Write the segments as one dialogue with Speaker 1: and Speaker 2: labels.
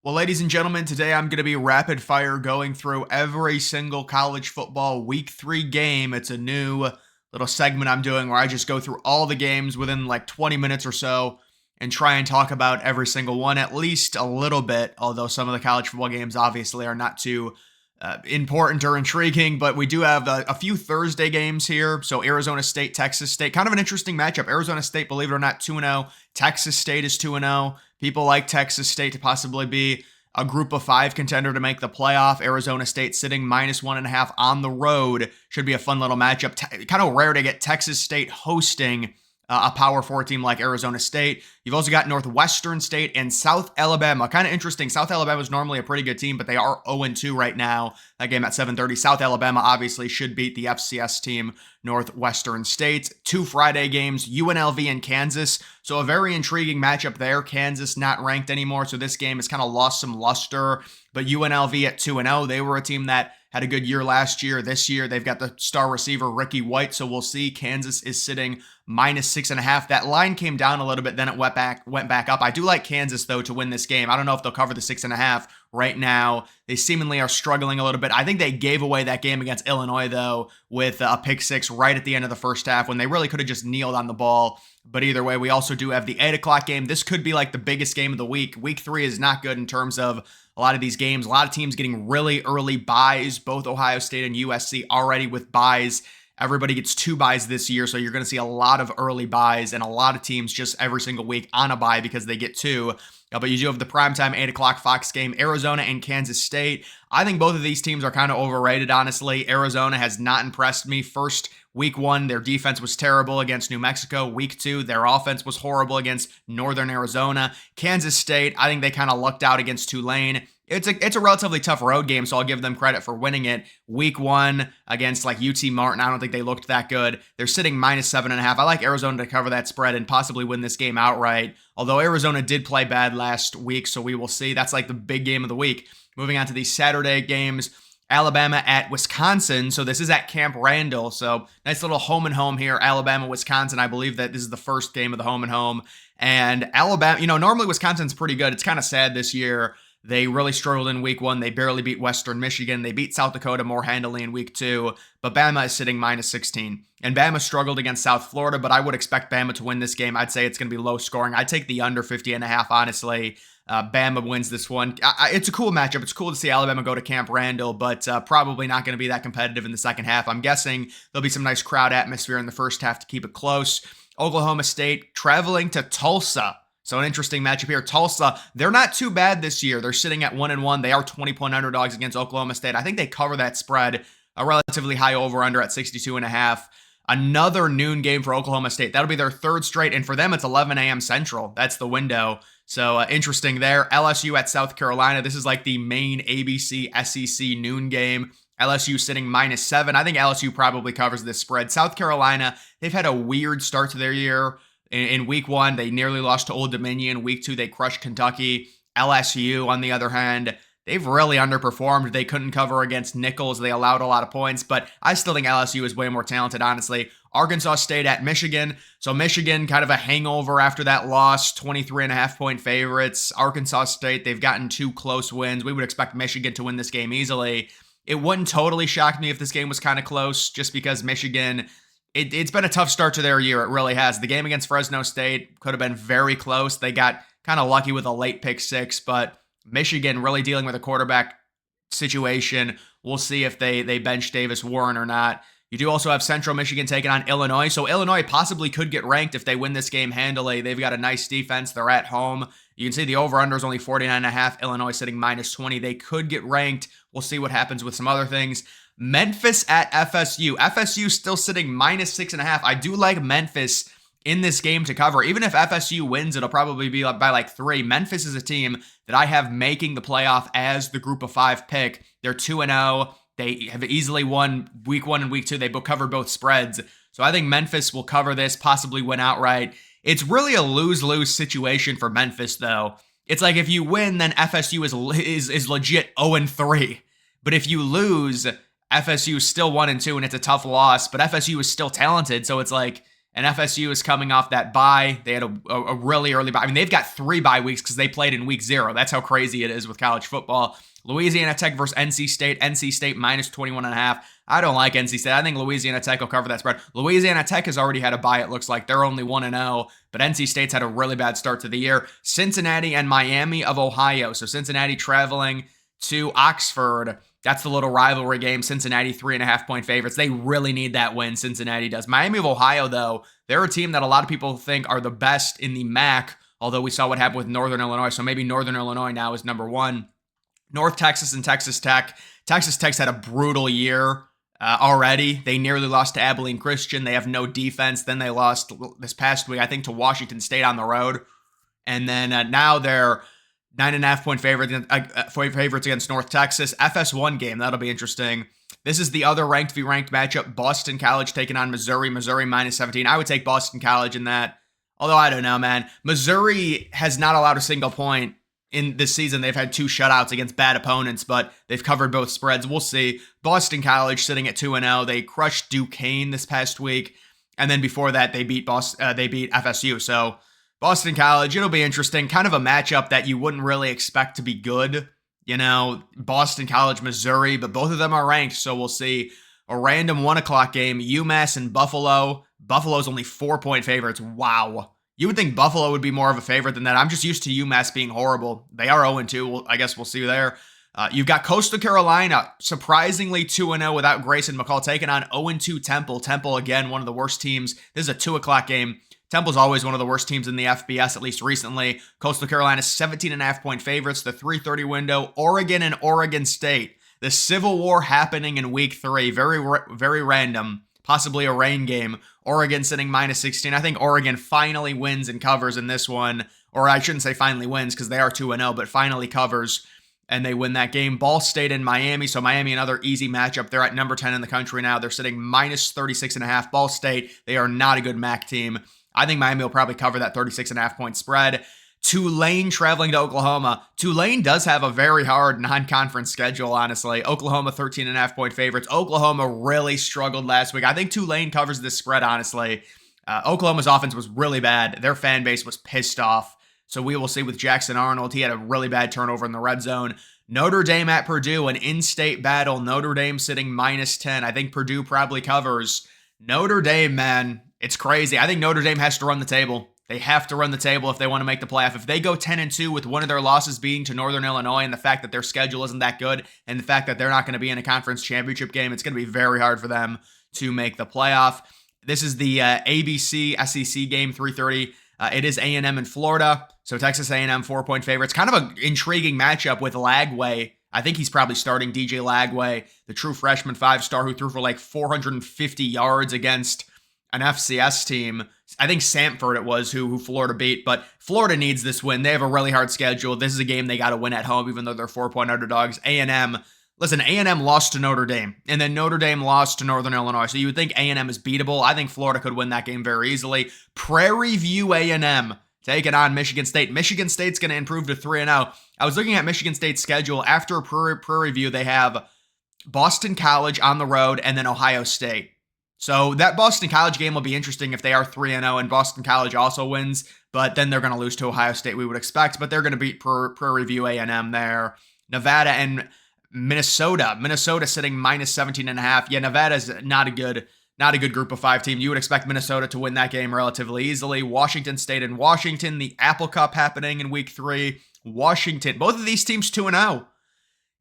Speaker 1: Well, ladies and gentlemen, today I'm going to be rapid fire going through every single college football week 3 game. It's a new little segment I'm doing where I just go through all the games within like 20 minutes or so and try and talk about every single one at least a little bit, although some of the college football games obviously are not too important or intriguing, but we do have a few Thursday games here. So Arizona State, Texas State, kind of an interesting matchup. Arizona State, believe it or not, 2-0. Texas State is 2-0. People like Texas State to possibly be a group of 5 contender to make the playoff. Arizona State sitting -1.5 on the road. Should be a fun little matchup. Kind of rare to get Texas State hosting a Power 4 team like Arizona State. You've also got Northwestern State and South Alabama. Kind of interesting. South Alabama is normally a pretty good team, but they are 0-2 right now. That game at 7:30. South Alabama obviously should beat the FCS team, Northwestern State. 2 Friday games, UNLV and Kansas. So a very intriguing matchup there. Kansas not ranked anymore, so this game has kind of lost some luster. But UNLV at 2-0, they were a team that had a good year last year. This year, they've got the star receiver, Ricky White, so we'll see. Kansas is sitting -6.5. That line came down a little bit, then it went back up. I do like Kansas, though, to win this game. I don't know if they'll cover the 6.5 right now. They seemingly are struggling a little bit. I think they gave away that game against Illinois, though, with a pick 6 right at the end of the first half when they really could have just kneeled on the ball. But either way, we also do have the 8 o'clock game. This could be like the biggest game of the week. Week 3 is not good in terms of a lot of these games. A lot of teams getting really early buys. Both Ohio State and USC already with buys. Everybody gets 2 buys this year, so you're going to see a lot of early buys and a lot of teams just every single week on a buy because they get 2. But you do have the primetime 8 o'clock Fox game, Arizona and Kansas State. I think both of these teams are kind of overrated, honestly. Arizona has not impressed me. First, week 1, their defense was terrible against New Mexico. Week 2, their offense was horrible against Northern Arizona. Kansas State, I think they kind of lucked out against Tulane. It's a relatively tough road game, so I'll give them credit for winning it. Week 1 against like UT Martin, I don't think they looked that good. They're sitting -7.5. I like Arizona to cover that spread and possibly win this game outright. Although Arizona did play bad last week, so we will see. That's like the big game of the week. Moving on to these Saturday games. Alabama at Wisconsin. So this is at Camp Randall. So nice little home and home here. Alabama, Wisconsin. I believe that this is the first game of the home and home. And Alabama, normally Wisconsin's pretty good. It's kind of sad this year. They really struggled in week 1. They barely beat Western Michigan. They beat South Dakota more handily in week 2. But Bama is sitting -16. And Bama struggled against South Florida, but I would expect Bama to win this game. I'd say it's going to be low scoring. I'd take the under 50.5, honestly. Bama wins this one. It's a cool matchup. It's cool to see Alabama go to Camp Randall, but probably not going to be that competitive in the second half. I'm guessing there'll be some nice crowd atmosphere in the first half to keep it close. Oklahoma State traveling to Tulsa. So an interesting matchup here. Tulsa, they're not too bad this year. They're sitting at 1-1. They are 20-point underdogs against Oklahoma State. I think they cover that spread, a relatively high over-under at 62.5. Another noon game for Oklahoma State. That'll be their 3rd straight, and for them, it's 11 a.m. Central. That's the window. So interesting there. LSU at South Carolina. This is like the main ABC SEC noon game. LSU sitting -7. I think LSU probably covers this spread. South Carolina, they've had a weird start to their year. In week 1, they nearly lost to Old Dominion. Week 2, they crushed Kentucky. LSU, on the other hand, they've really underperformed. They couldn't cover against Nichols. They allowed a lot of points, but I still think LSU is way more talented, honestly. Arkansas State at Michigan. So Michigan, kind of a hangover after that loss, 23.5-point favorites. Arkansas State, they've gotten 2 close wins. We would expect Michigan to win this game easily. It wouldn't totally shock me if this game was kind of close, just because Michigan, it's been a tough start to their year. It really has. The game against Fresno State could have been very close. They got kind of lucky with a late pick 6, but Michigan really dealing with a quarterback situation. We'll see if they bench Davis Warren or not. You do also have Central Michigan taking on Illinois. So Illinois possibly could get ranked if they win this game handily. They've got a nice defense. They're at home. You can see the over-under is only 49.5. Illinois sitting -20. They could get ranked. We'll see what happens with some other things. Memphis at FSU. FSU still sitting -6.5. I do like Memphis in this game to cover. Even if FSU wins, it'll probably be by like 3. Memphis is a team that I have making the playoff as the group of 5 pick. They're 2-0. They have easily won week 1 and week 2. They covered both spreads. So I think Memphis will cover this, possibly win outright. It's really a lose-lose situation for Memphis, though. It's like if you win, then FSU is legit 0-3. But if you lose, FSU is still 1-2, and it's a tough loss. But FSU is still talented, so it's like And FSU is coming off that bye. They had a really early bye. I mean, they've got 3 bye weeks because they played in week 0. That's how crazy it is with college football. Louisiana Tech versus NC State. NC State minus 21.5. I don't like NC State. I think Louisiana Tech will cover that spread. Louisiana Tech has already had a bye, it looks like. They're only 1-0, but NC State's had a really bad start to the year. Cincinnati and Miami of Ohio. So Cincinnati traveling to Oxford. That's the little rivalry game. Cincinnati 3.5-point favorites. They really need that win. Cincinnati does. Miami of Ohio, though, they're a team that a lot of people think are the best in the MAC, although we saw what happened with Northern Illinois. So maybe Northern Illinois now is number 1. North Texas and Texas Tech. Texas Tech's had a brutal year already. They nearly lost to Abilene Christian. They have no defense. Then they lost this past week, I think, to Washington State on the road. And then now they're 9.5-point favorites against North Texas. FS1 game, that'll be interesting. This is the other ranked v. ranked matchup. Boston College taking on Missouri. Missouri minus 17. I would take Boston College in that. Although I don't know, man. Missouri has not allowed a single point in this season. They've had 2 shutouts against bad opponents, but they've covered both spreads. We'll see. Boston College sitting at 2-0. They crushed Duquesne this past week, and then before that, they beat FSU. So Boston College, it'll be interesting. Kind of a matchup that you wouldn't really expect to be good. You know, Boston College, Missouri, but both of them are ranked, so we'll see. A random 1 o'clock game, UMass and Buffalo. Buffalo's only 4-point favorites. Wow. You would think Buffalo would be more of a favorite than that. I'm just used to UMass being horrible. They are 0-2. Well, I guess we'll see there. You've got Coastal Carolina, surprisingly 2-0 without Grayson McCall, taking on 0-2 Temple. Temple, again, one of the worst teams. This is a 2 o'clock game. Temple's always one of the worst teams in the FBS, at least recently. Coastal Carolina, 17.5-point favorites. The 3:30 window, Oregon and Oregon State. The Civil War happening in week 3. Very random. Possibly a rain game. Oregon sitting minus 16. I think Oregon finally wins and covers in this one. Or I shouldn't say finally wins because they are 2-0, but finally covers and they win that game. Ball State and Miami. So Miami, another easy matchup. They're at number 10 in the country now. They're sitting minus 36.5. Ball State, they are not a good MAC team. I think Miami will probably cover that 36.5-point spread. Tulane traveling to Oklahoma. Tulane does have a very hard non-conference schedule, honestly. Oklahoma 13.5-point favorites. Oklahoma really struggled last week. I think Tulane covers this spread, honestly. Oklahoma's offense was really bad. Their fan base was pissed off. So we will see with Jackson Arnold. He had a really bad turnover in the red zone. Notre Dame at Purdue, an in-state battle. Notre Dame sitting minus 10. I think Purdue probably covers. Notre Dame, man, it's crazy. I think Notre Dame has to run the table. They have to run the table if they want to make the playoff. If they go 10-2 with one of their losses being to Northern Illinois and the fact that their schedule isn't that good and the fact that they're not going to be in a conference championship game, it's going to be very hard for them to make the playoff. This is the ABC SEC game, 3:30. It is A&M in Florida. So Texas A&M 4-point favorites. Kind of an intriguing matchup with Lagway. I think he's probably starting DJ Lagway, the true freshman 5-star who threw for like 450 yards against an FCS team. I think Samford it was who Florida beat, but Florida needs this win. They have a really hard schedule. This is a game they got to win at home, even though they're 4-point underdogs. A&M, listen, A&M lost to Notre Dame, and then Notre Dame lost to Northern Illinois, so you would think A&M is beatable. I think Florida could win that game very easily. Prairie View A&M taking on Michigan State. Michigan State's going to improve to 3-0. I was looking at Michigan State's schedule. After Prairie View, they have Boston College on the road, and then Ohio State. So that Boston College game will be interesting if they are 3-0 and Boston College also wins, but then they're going to lose to Ohio State, we would expect, but they're going to beat Prairie View A&M there. Nevada and Minnesota. Minnesota sitting minus 17.5. Yeah, Nevada's not a good group of 5 team. You would expect Minnesota to win that game relatively easily. Washington State and Washington, the Apple Cup happening in week 3. Washington, both of these teams 2-0.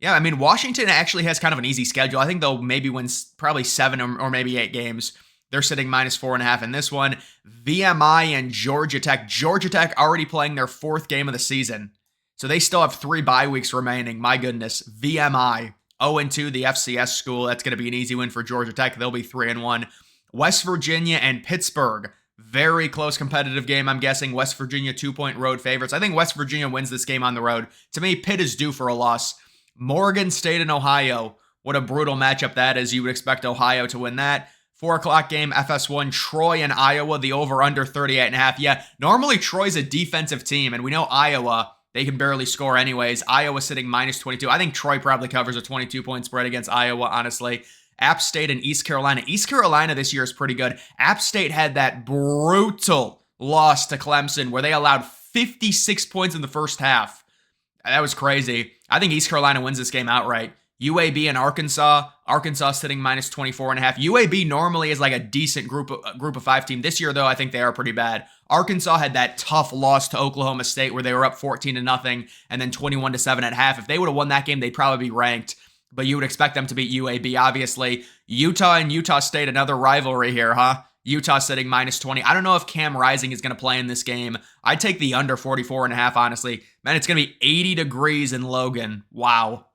Speaker 1: Yeah, I mean, Washington actually has kind of an easy schedule. I think they'll maybe win probably 7 or maybe 8 games. They're sitting minus 4.5 in this one. VMI and Georgia Tech. Georgia Tech already playing their 4th game of the season. So they still have 3 bye weeks remaining. My goodness. VMI, 0-2, the FCS school. That's going to be an easy win for Georgia Tech. They'll be 3-1. West Virginia and Pittsburgh. Very close competitive game. I'm guessing West Virginia 2-point road favorites. I think West Virginia wins this game on the road. To me, Pitt is due for a loss. Morgan State and Ohio. What a brutal matchup that is. You would expect Ohio to win that. 4 o'clock game, FS1, Troy and Iowa, the over-under 38.5. Yeah, normally Troy's a defensive team, and we know Iowa, they can barely score anyways. Iowa sitting minus 22. I think Troy probably covers a 22-point spread against Iowa, honestly. App State and East Carolina. East Carolina this year is pretty good. App State had that brutal loss to Clemson where they allowed 56 points in the first half. That was crazy. I think East Carolina wins this game outright. UAB and Arkansas. Arkansas sitting minus 24.5. UAB normally is like a decent group of 5 team. This year, though, I think they are pretty bad. Arkansas had that tough loss to Oklahoma State where they were up 14-0 and then 21-7 at half. If they would have won that game, they'd probably be ranked. But you would expect them to beat UAB, obviously. Utah and Utah State, another rivalry here, huh? Utah sitting minus 20. I don't know if Cam Rising is going to play in this game. I'd take the under 44.5, honestly. Man, it's going to be 80 degrees in Logan. Wow.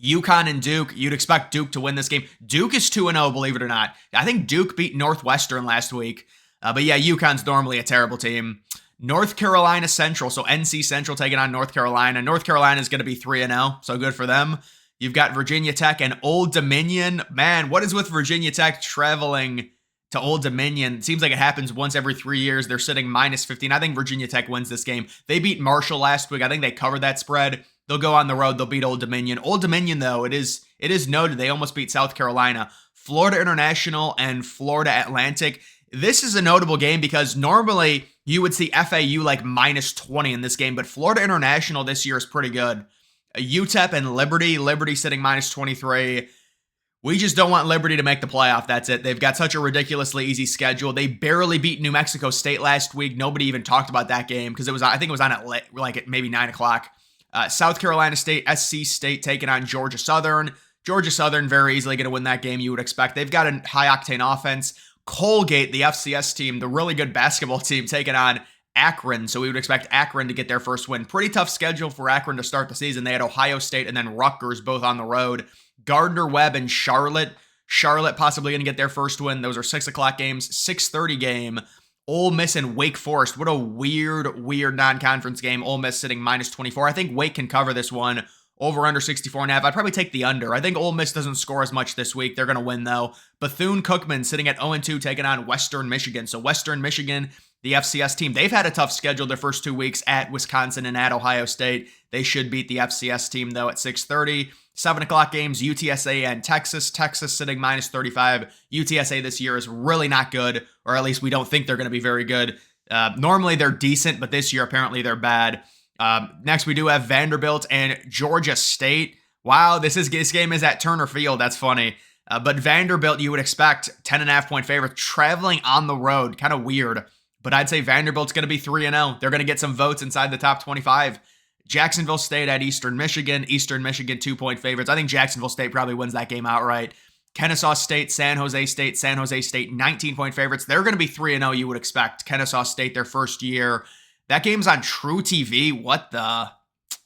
Speaker 1: UConn and Duke, you'd expect Duke to win this game. Duke is 2-0, believe it or not. I think Duke beat Northwestern last week. But yeah, UConn's normally a terrible team. North Carolina Central, so NC Central taking on North Carolina. North Carolina is going to be 3-0, so good for them. You've got Virginia Tech and Old Dominion. Man, what is with Virginia Tech traveling to Old Dominion? It seems like it happens once every 3 years. They're sitting minus 15. I think Virginia Tech wins this game. They beat Marshall last week. I think they covered that spread. They'll go on the road. They'll beat Old Dominion. Old Dominion, though, it is noted they almost beat South Carolina. Florida International and Florida Atlantic. This is a notable game because normally you would see FAU like minus 20 in this game, but Florida International this year is pretty good. UTEP and Liberty. Liberty sitting minus 23. We just don't want Liberty to make the playoff. That's it. They've got such a ridiculously easy schedule. They barely beat New Mexico State last week. Nobody even talked about that game because I think it was on at maybe 9 o'clock. South Carolina State, SC State taking on Georgia Southern. Georgia Southern very easily going to win that game, you would expect. They've got a high-octane offense. Colgate, the FCS team, the really good basketball team, taking on Akron. So we would expect Akron to get their first win. Pretty tough schedule for Akron to start the season. They had Ohio State and then Rutgers both on the road. Gardner-Webb and Charlotte. Charlotte possibly going to get their first win. Those are 6 o'clock games. 6:30 game. Ole Miss and Wake Forest. What a weird non-conference game. Ole Miss sitting minus 24. I think Wake can cover this one. Over under 64.5. I'd probably take the under. I think Ole Miss doesn't score as much this week. They're going to win, though. Bethune-Cookman sitting at 0-2, taking on Western Michigan. So Western Michigan, the FCS team, they've had a tough schedule their first 2 weeks at Wisconsin and at Ohio State. They should beat the FCS team, though, at 6:30. 7 o'clock games, UTSA and Texas. Texas sitting minus 35. UTSA this year is really not good, or at least we don't think they're going to be very good. Normally they're decent, but this year apparently they're bad. Next we do have Vanderbilt and Georgia State. Wow, this game is at Turner Field. That's funny. But Vanderbilt, you would expect 10.5 point favorite traveling on the road. Kind of weird. But I'd say Vanderbilt's going to be 3-0. They're going to get some votes inside the top 25. Jacksonville State at Eastern Michigan. Eastern Michigan 2-point favorites. I think Jacksonville State probably wins that game outright. Kennesaw State, San Jose State. San Jose State 19-point favorites. They're going to be 3-0, you would expect. Kennesaw State, their first year. That game's on True TV. What the?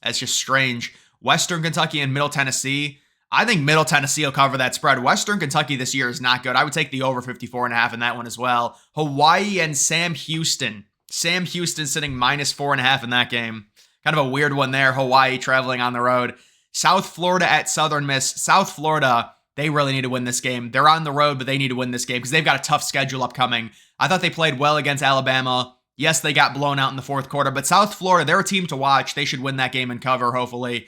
Speaker 1: That's just strange. Western Kentucky and Middle Tennessee. I think Middle Tennessee will cover that spread. Western Kentucky this year is not good. I would take the over 54.5 in that one as well. Hawaii and Sam Houston. Sam Houston sitting minus 4.5 in that game. Kind of a weird one there. Hawaii traveling on the road. South Florida at Southern Miss. South Florida, they really need to win this game. They're on the road, but they need to win this game because they've got a tough schedule upcoming. I thought they played well against Alabama. Yes, they got blown out in the fourth quarter, but South Florida, they're a team to watch. They should win that game and cover, hopefully.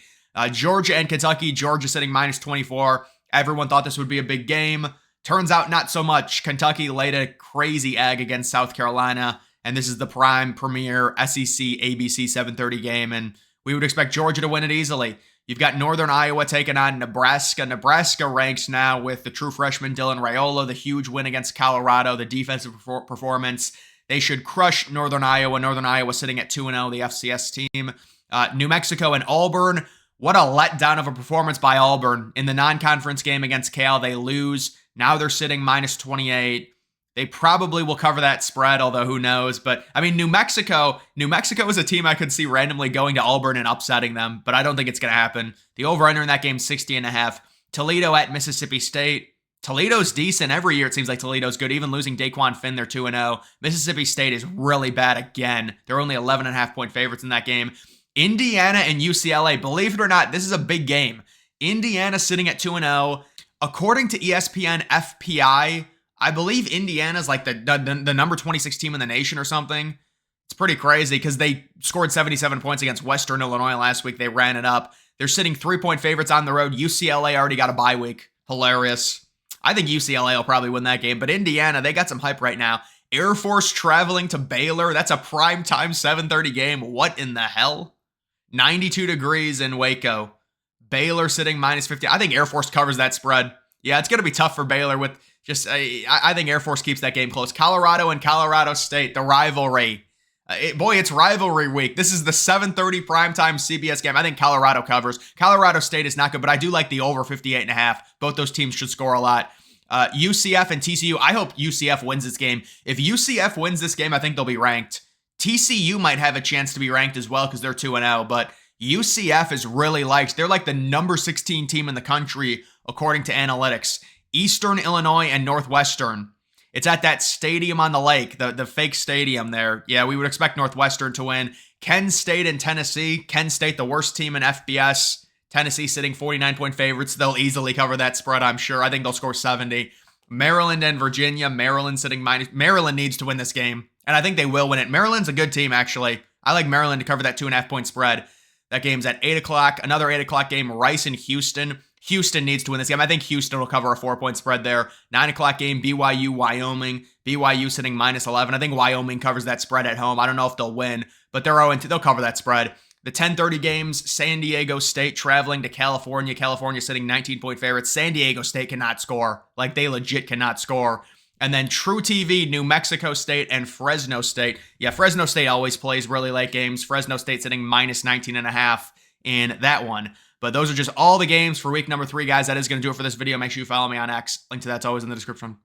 Speaker 1: Georgia and Kentucky. Georgia sitting minus 24. Everyone thought this would be a big game. Turns out not so much. Kentucky laid a crazy egg against South Carolina, and this is the premier SEC ABC 7:30 game, and we would expect Georgia to win it easily. You've got Northern Iowa taking on Nebraska. Nebraska ranks now with the true freshman Dylan Raiola, the huge win against Colorado, the defensive performance. They should crush Northern Iowa. Northern Iowa sitting at 2-0, the FCS team. New Mexico and Auburn. What a letdown of a performance by Auburn. In the non-conference game against Cal, they lose. Now they're sitting minus 28. They probably will cover that spread, although who knows. But, I mean, New Mexico is a team I could see randomly going to Auburn and upsetting them, but I don't think it's going to happen. The over-under in that game, 60.5. Toledo at Mississippi State. Toledo's decent. Every year it seems like Toledo's good. Even losing Daquan Finn, they're 2-0. Mississippi State is really bad again. They're only 11.5 point favorites in that game. Indiana and UCLA, believe it or not, this is a big game. Indiana sitting at 2-0. According to ESPN FPI, I believe Indiana's like the number 26 team in the nation or something. It's pretty crazy because they scored 77 points against Western Illinois last week. They ran it up. They're sitting 3-point favorites on the road. UCLA already got a bye week. Hilarious. I think UCLA will probably win that game, but Indiana, they got some hype right now. Air Force traveling to Baylor. That's a primetime 7:30 game. What in the hell? 92 degrees in Waco. Baylor sitting -50. I think Air Force covers that spread. Yeah, it's going to be tough for Baylor with just, I think Air Force keeps that game close. Colorado and Colorado State, the rivalry. It's rivalry week. This is the 7:30 primetime CBS game. I think Colorado covers. Colorado State is not good, but I do like the over 58.5. Both those teams should score a lot. UCF and TCU, I hope UCF wins this game. If UCF wins this game, I think they'll be ranked. TCU might have a chance to be ranked as well because they're 2-0, but UCF is really liked. They're like the number 16 team in the country, according to analytics. Eastern Illinois and Northwestern. It's at that stadium on the lake, the fake stadium there. Yeah, we would expect Northwestern to win. Kent State and Tennessee. Kent State, the worst team in FBS. Tennessee sitting 49-point favorites. They'll easily cover that spread, I'm sure. I think they'll score 70. Maryland and Virginia. Maryland sitting minus. Maryland needs to win this game, and I think they will win it. Maryland's a good team, actually. I like Maryland to cover that 2.5-point spread. That game's at 8 o'clock. Another 8 o'clock game, Rice and Houston. Houston needs to win this game. I think Houston will cover a 4-point spread there. 9 o'clock game, BYU, Wyoming. BYU sitting -11. I think Wyoming covers that spread at home. I don't know if they'll win, but they're 0-2. They'll cover that spread. The 10:30 games, San Diego State traveling to California. California sitting 19-point favorites. San Diego State cannot score. Like, they legit cannot score. And then True TV, New Mexico State and Fresno State. Yeah, Fresno State always plays really late games. Fresno State sitting -19.5 in that one. But those are just all the games for week number 3, guys. That is going to do it for this video. Make sure you follow me on X. Link to that's always in the description.